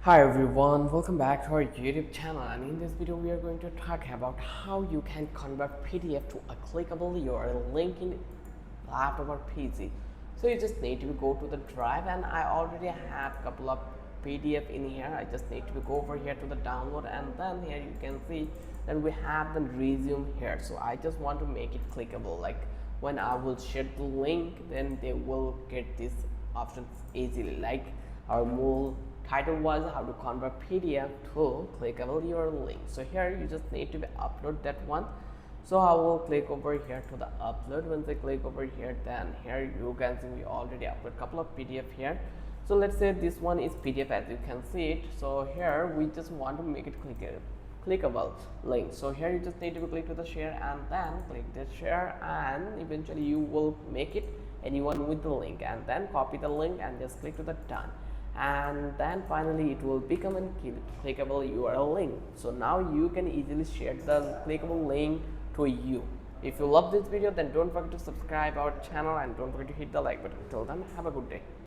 Hi everyone, welcome back to our YouTube channel, and in this video we are going to talk about how you can convert PDF to a clickable URL link in laptop or PC. So you just need to go to the drive, and I already have a couple of PDF in here. I just need to go over here to the download, and then here you can see that we have the resume here. So I just want to make it clickable, like when I will share the link, then they will get these options easily. Like our move title was how to convert PDF to clickable URL link. So here you just need to upload that one. So I will click over here to the upload. Once I click over here, then here you can see we already upload a couple of PDF here. So let's say this one is PDF, as you can see it. So here we just want to make it clickable link. So here you just need to click to the share and then click the share, and eventually you will make it anyone with the link, and then copy the link and just click to the done, and then finally it will become a clickable URL link. So now you can easily share the clickable link to you. If you love this video, then don't forget to subscribe our channel and don't forget to hit the like button. Till then, have a good day.